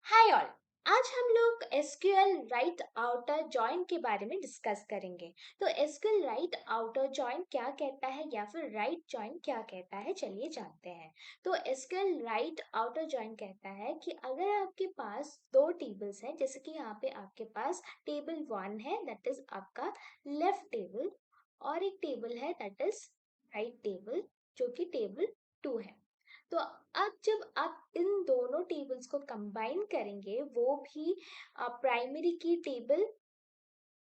Hi all. आज हम लोग एसक्यूएल राइट आउटर जॉइन के बारे में डिस्कस करेंगे। तो एसक्यूएल राइट आउटर जॉइन क्या कहता है या फिर राइट जॉइन क्या कहता है, चलिए जानते हैं। तो एसक्यूएल राइट आउटर जॉइन कहता है कि अगर आपके पास दो टेबल्स हैं, जैसे कि यहाँ पे आपके पास टेबल 1 है, दैट इज आपका लेफ्ट टेबल, और एक टेबल है दैट इज राइट टेबल, जो कि टेबल 2 है। तो अब जब आप इन दोनों टेबल्स को कंबाइन करेंगे, वो भी प्राइमरी की टेबल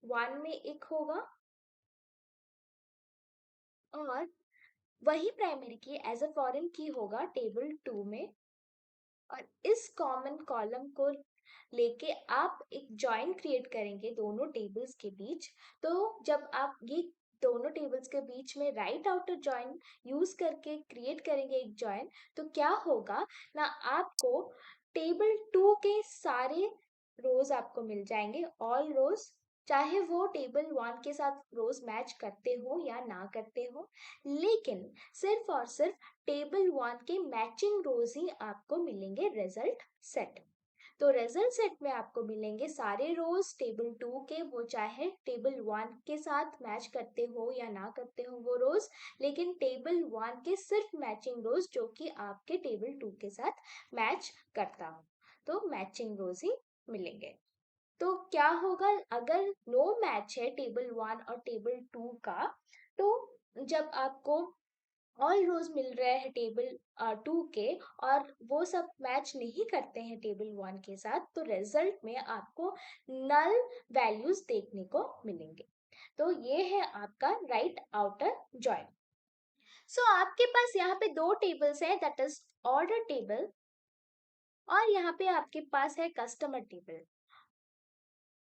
1 में एक होगा, और वही प्राइमरी की एज अ फॉरेन की होगा टेबल 2 में। और इस कॉमन कॉलम को लेके आप एक जॉइन क्रिएट करेंगे दोनों टेबल्स के बीच। तो जब आप ये दोनों टेबल्स के बीच में राइट आउटर जॉइन यूज करके क्रिएट करेंगे एक जॉइन, तो क्या होगा ना, आपको टेबल 2 के सारे रोज आपको मिल जाएंगे, ऑल रोज, चाहे वो टेबल 1 के साथ रोज मैच करते हो या ना करते हो, लेकिन सिर्फ और सिर्फ टेबल 1 के मैचिंग रोज ही आपको मिलेंगे रिजल्ट सेट। तो रिजल्ट सेट में आपको मिलेंगे सारे रोज टेबल 2 के, वो चाहे टेबल 1 के साथ मैच करते हो या ना करते हो वो रोज, लेकिन टेबल 1 के सिर्फ मैचिंग रोज जो कि आपके टेबल 2 के साथ मैच करता हो, तो मैचिंग रोज ही मिलेंगे। तो क्या होगा अगर नो मैच है टेबल 1 और टेबल 2 का, तो जब आपको ऑल रोज मिल रहे हैं टेबल 2 के, और वो सब मैच नहीं करते हैं टेबल 1 के साथ, तो रिजल्ट में आपको नल वैल्यूज देखने को मिलेंगे। तो ये है आपका राइट आउटर जॉइन। सो आपके पास यहाँ पे दो टेबल्स हैं, दैट इज ऑर्डर टेबल, और यहाँ पे आपके पास है कस्टमर टेबल।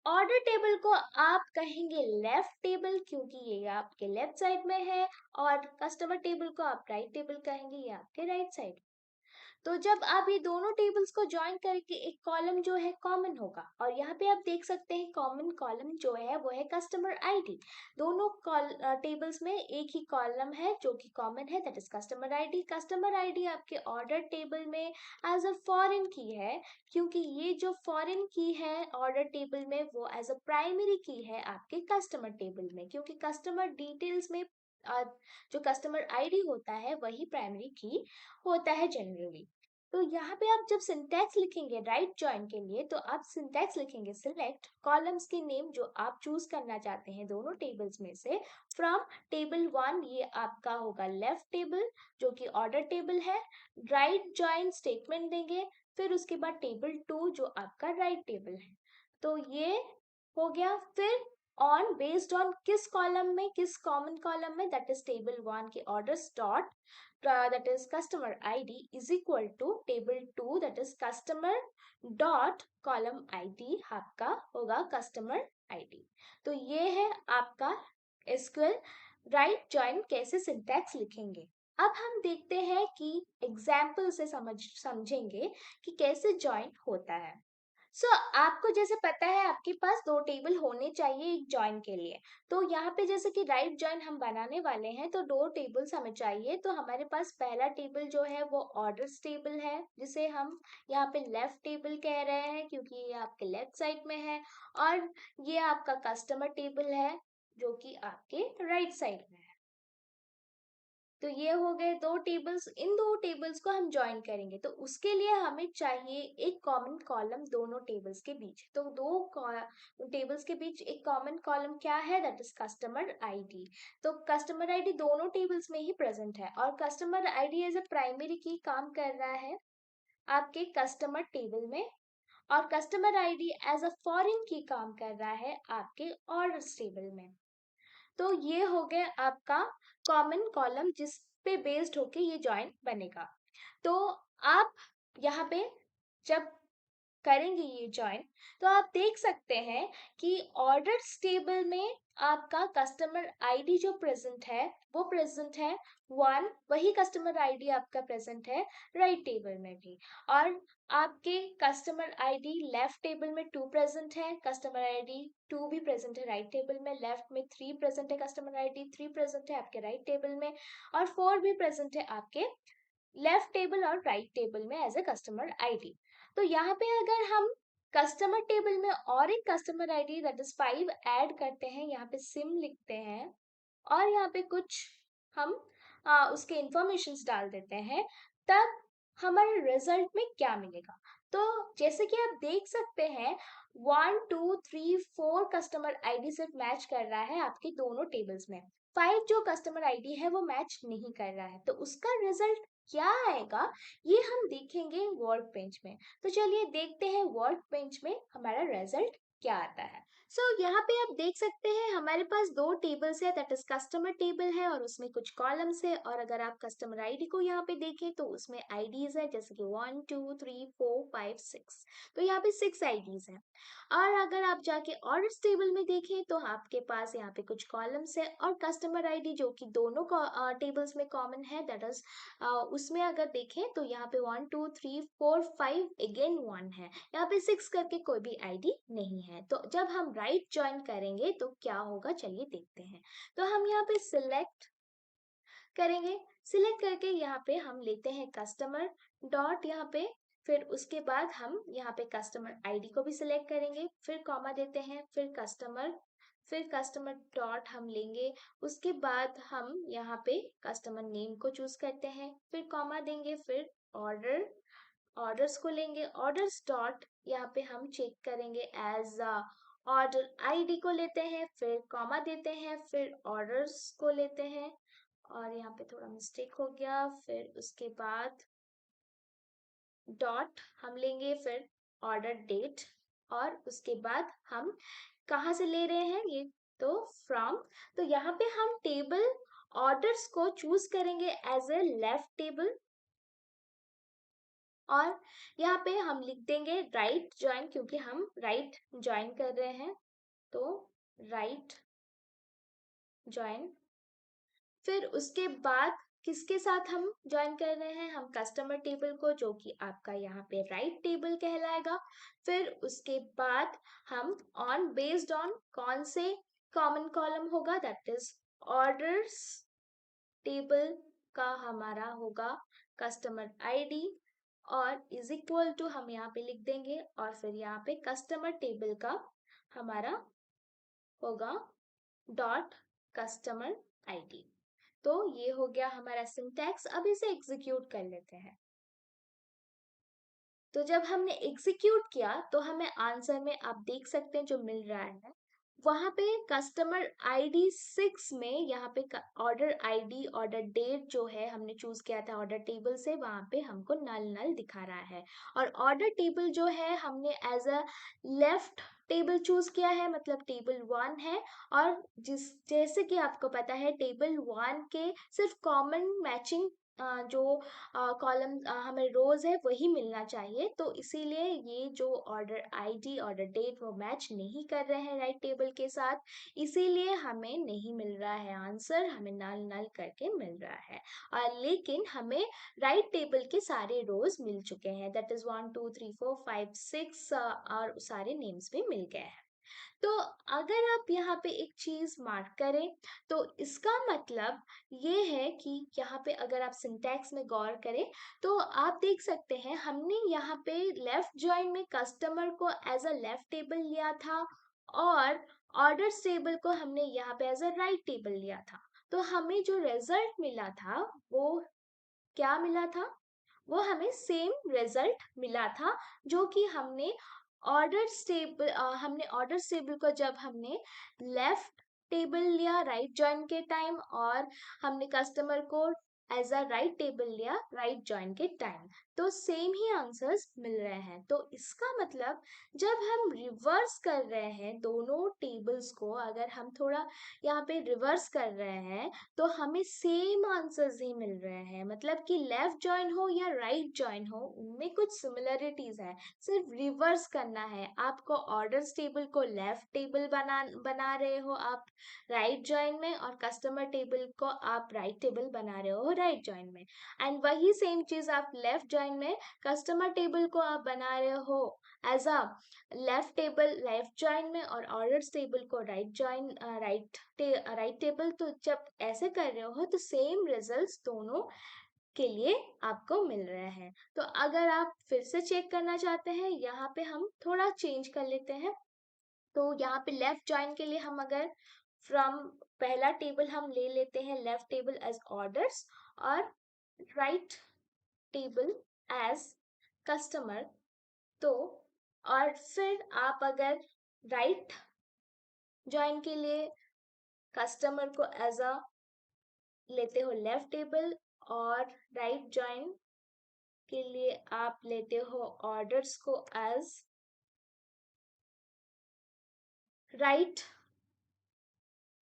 ऑर्डर टेबल को आप कहेंगे लेफ्ट टेबल, क्योंकि ये आपके लेफ्ट साइड में है, और कस्टमर टेबल को आप राइट टेबल कहेंगे, ये आपके राइट साइड। तो जब आप ये दोनों टेबल्स को ज्वाइन करके एक कॉलम जो है कॉमन होगा, और यहाँ पे आप देख सकते हैं कॉमन कॉलम जो है वो है कस्टमर आईडी। दोनों टेबल्स में एक ही कॉलम है जो कि कॉमन है, that is customer ID. Customer ID आपके ऑर्डर टेबल में एज अ फॉरेन की है, क्योंकि ये जो फॉरेन की है ऑर्डर टेबल में, वो एज अ प्राइमरी की है आपके कस्टमर टेबल में, क्योंकि कस्टमर डिटेल्स में जो कस्टमर आईडी होता है वही प्राइमरी की होता है जनरली। तो यहाँ पे आप जब सिंटैक्स लिखेंगे राइट जॉइन के लिए, तो आप सिंटैक्स लिखेंगे सिलेक्ट कॉलम्स के नेम जो आप चूज करना चाहते हैं दोनों टेबल्स में से फ्रॉम टेबल 1, ये आपका होगा लेफ्ट टेबल जो कि ऑर्डर टेबल है। राइट जॉइन स्टेटमेंट देंगे, फिर उसके बाद टेबल 2 जो आपका राइट टेबल है। तो ये हो गया। फिर ऑन बेस्ड ऑन किस कॉलम में, किस कॉमन कॉलम में, दैट इज टेबल 1 के orders dot that is customer id is equal to table 2 that is customer dot column id आपका होगा customer id। तो ये है आपका SQL राइट जॉइन कैसे सिंटैक्स लिखेंगे। अब हम देखते हैं कि एग्जाम्पल से समझेंगे कि कैसे जॉइन होता है। आपको जैसे पता है आपके पास दो टेबल होने चाहिए एक जॉइन के लिए। तो यहाँ पे जैसे कि राइट जॉइन हम बनाने वाले हैं, तो दो टेबल्स हमें चाहिए। तो हमारे पास पहला टेबल जो है वो ऑर्डर्स टेबल है, जिसे हम यहाँ पे लेफ्ट टेबल कह रहे हैं क्योंकि ये आपके लेफ्ट साइड में है, और ये आपका कस्टमर टेबल है जो कि आपके राइट साइड में है। तो ये हो गए दो टेबल्स। इन दो टेबल्स को हम ज्वाइन करेंगे, तो उसके लिए हमें चाहिए एक कॉमन कॉलम दोनों टेबल्स के बीच। तो दो टेबल्स के बीच एक कॉमन कॉलम क्या है, दैट इज कस्टमर आईडी। तो कस्टमर आईडी दोनों टेबल्स में ही प्रेजेंट है, और customer ID as a primary key काम कर रहा है आपके कस्टमर टेबल में, और customer ID as a foreign key काम कर रहा है आपके ऑर्डर्स टेबल में। तो ये हो गया आपका कॉमन कॉलम जिस पे बेस्ड होके ये जॉइन बनेगा। तो आप यहाँ पे जब करेंगे ये जॉइन, तो आप देख सकते हैं कि ऑर्डर्स टेबल में आपका कस्टमर आईडी जो प्रेजेंट है वो प्रेजेंट है 1, वही कस्टमर आईडी आपका प्रेजेंट है राइट टेबल में भी। और आपके कस्टमर आईडी लेफ्ट टेबल में 2 प्रेजेंट है, कस्टमर आईडी 2 भी प्रेजेंट है राइट टेबल में। लेफ्ट में 3 प्रेजेंट है, कस्टमर आईडी 3 प्रेजेंट है आपके राइट टेबल में, और 4 भी प्रेजेंट है आपके लेफ्ट टेबल और राइट टेबल में एज ए कस्टमर आईडी। तो यहाँ पे अगर हम कस्टमर टेबल में और एक customer ID that is 5 add करते हैं, यहाँ पे सिम लिखते हैं और यहाँ पे कुछ हम उसके इंफॉर्मेशंस डाल देते हैं, तब हमारे रिजल्ट में क्या मिलेगा। तो जैसे कि आप देख सकते हैं 1 2 3 4 कस्टमर आईडी सिर्फ मैच कर रहा है आपके दोनों टेबल्स में। 5 जो कस्टमर आईडी है वो मैच नहीं कर रहा है, तो उसका रिजल्ट क्या आएगा ये हम देखेंगे वर्क बेंच में। तो चलिए देखते हैं वर्क बेंच में हमारा रिजल्ट क्या आता है। सो यहाँ पे आप देख सकते हैं हमारे पास दो टेबल्स है, दैट इज कस्टमर टेबल है और उसमें कुछ कॉलम्स है। और अगर आप कस्टमर आईडी को यहाँ पे देखें तो उसमें आईडीज है, जैसे कि 1 2 3 4 5 6। तो यहाँ पे 6 आईडीज है। और अगर आप जाके ऑर्डर्स टेबल में देखें तो आपके पास यहाँ पे कुछ कॉलम्स है और कस्टमर आईडी जो कि दोनों टेबल्स में कॉमन है, दैट इज उसमें अगर देखें तो यहाँ पे 1 2 3 4 5 अगेन 1 है, यहाँ पे 6 करके कोई भी आईडी नहीं है। तो जब हम राइट ज्वाइन करेंगे तो क्या होगा, चलिए देखते हैं। तो हम यहाँ पे सिलेक्ट करेंगे, सिलेक्ट करके यहाँ पे हम लेते हैं कस्टमर डॉट यहाँ पे, फिर उसके बाद हम यहाँ पे कस्टमर आईडी को भी सिलेक्ट करेंगे, फिर कॉमा देते हैं, फिर कस्टमर डॉट हम लेंगे, उसके बाद हम यहाँ पे कस्टमर नेम को चूज करते हैं, फिर कॉमा देंगे, फिर ऑर्डर्स को लेंगे, ऑर्डर्स डॉट यहाँ पे हम चेक करेंगे एज ऑर्डर आईडी को लेते हैं, फिर कॉमा देते हैं, फिर ऑर्डर्स को लेते हैं और यहाँ पे थोड़ा मिस्टेक हो गया, फिर उसके बाद डॉट हम लेंगे, फिर ऑर्डर डेट और उसके बाद हम कहाँ से ले रहे हैं ये, तो फ्रॉम। तो यहाँ पे हम टेबल ऑर्डर्स को चूज करेंगे एज ए लेफ्ट टेबल और यहाँ पे हम लिख देंगे राइट ज्वाइन, क्योंकि हम राइट ज्वाइन कर रहे हैं, तो राइट ज्वाइन। फिर उसके बाद किसके साथ हम ज्वाइन कर रहे हैं, हम कस्टमर टेबल को, जो कि आपका यहाँ पे राइट टेबल कहलाएगा। फिर उसके बाद हम ऑन बेस्ड ऑन कौन से कॉमन कॉलम होगा, दैट इज ऑर्डर्स टेबल का हमारा होगा कस्टमर आईडी और इज इक्वल टू हम यहाँ पे लिख देंगे और फिर यहाँ पे कस्टमर टेबल का हमारा होगा डॉट कस्टमर आईडी। तो ये हो गया हमारा सिंटैक्स। अब इसे एग्जीक्यूट कर लेते हैं। तो जब हमने एग्जीक्यूट किया तो हमें आंसर में आप देख सकते हैं जो मिल रहा है, वहां पे कस्टमर आईडी 6 में यहाँ पे ऑर्डर आईडी ऑर्डर डेट जो है हमने चूज किया था ऑर्डर टेबल से, वहां पे हमको नल नल दिखा रहा है। और ऑर्डर टेबल जो है हमने as a left table choose किया है, मतलब टेबल 1 है। और जैसे कि आपको पता है टेबल 1 के सिर्फ कॉमन मैचिंग जो कॉलम हमें रोज है वही मिलना चाहिए, तो इसीलिए ये जो ऑर्डर आईडी ऑर्डर डेट वो मैच नहीं कर रहे हैं राइट टेबल के साथ, इसीलिए हमें नहीं मिल रहा है आंसर, हमें नल नल करके मिल रहा है। और लेकिन हमें राइट टेबल के सारे रोज मिल चुके हैं, दैट इज 1 2 3 4 5 6 और सारे नेम्स भी मिल गए हैं। तो अगर आप यहाँ पे एक चीज मार्क करें तो इसका मतलब ये है कि यहाँ पे अगर आप सिंटैक्स में गौर करें तो आप देख सकते हैं हमने यहाँ पे लेफ्ट ज्वाइन में कस्टमर को एज अ लेफ्ट टेबल लिया था और ऑर्डर्स टेबल को हमने यहाँ पे एज अ राइट टेबल लिया था। तो हमें जो रिजल्ट मिला था वो क्या मिला था, वो हमें सेम रिजल्ट मिला था, जो कि हमने ऑर्डर टेबल को जब हमने लेफ्ट टेबल लिया राइट जॉइन के टाइम और हमने कस्टमर को एज अ राइट टेबल लिया राइट जॉइन के टाइम, तो सेम ही आंसर्स मिल रहे हैं। तो इसका मतलब जब हम रिवर्स कर रहे हैं दोनों टेबल्स को, अगर हम थोड़ा यहाँ पे रिवर्स कर रहे हैं तो हमें सेम आंसर्स ही मिल रहे हैं, मतलब कि लेफ्ट जॉइन हो या राइट जॉइन हो उनमें कुछ सिमिलरिटीज है, सिर्फ रिवर्स करना है आपको। ऑर्डर्स टेबल को लेफ्ट टेबल बना रहे हो आप राइट जॉइन में और कस्टमर टेबल को आप राइट टेबल बना रहे हो राइट जॉइन में, एंड वही सेम चीज आप लेफ्ट जॉइन में कस्टमर टेबल को आप बना रहे हो as a left table left join में और ऑर्डर्स टेबल को राइट जॉइन राइट टेबल। तो जब ऐसे कर रहे हो तो सेम रिजल्ट्स दोनों के लिए आपको मिल रहा है। तो अगर आप फिर से चेक करना चाहते हैं, यहाँ पे हम थोड़ा चेंज कर लेते हैं। तो यहाँ पे लेफ्ट जॉइन के लिए हम अगर फ्रॉम पहला टेबल हम ले लेते हैं लेफ्ट टेबल एज ऑर्डर्स और राइट टेबल एज कस्टमर। तो और फिर आप अगर राइट जॉइन के लिए कस्टमर को एज अ लेते हो लेफ्ट टेबल और राइट जॉइन के लिए आप लेते हो ऑर्डर्स को एज राइट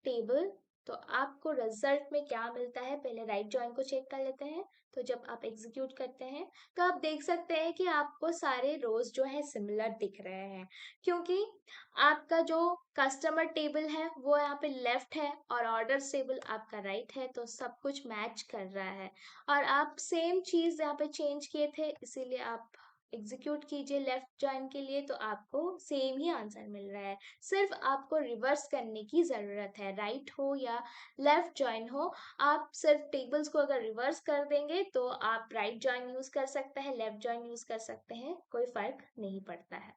टेबल। तो आपको रिजल्ट में क्या मिलता है, पहले राइट जॉइन को चेक कर लेते हैं। तो जब आप एग्जीक्यूट करते हैं तो आप देख सकते हैं कि आपको सारे रोज जो है सिमिलर दिख रहे हैं, क्योंकि आपका जो कस्टमर टेबल है वो यहाँ पे लेफ्ट है और ऑर्डर टेबल आपका राइट है, तो सब कुछ मैच कर रहा है। और आप सेम चीज यहाँ पे चेंज किए थे, इसीलिए आप एग्जीक्यूट कीजिए लेफ्ट जॉइन के लिए, तो आपको सेम ही आंसर मिल रहा है। सिर्फ आपको रिवर्स करने की ज़रूरत है, राइट हो या लेफ्ट जॉइन हो। आप सिर्फ टेबल्स को अगर रिवर्स कर देंगे तो आप राइट जॉइन यूज़ कर सकते हैं, लेफ्ट जॉइन यूज़ कर सकते हैं, कोई फ़र्क नहीं पड़ता है।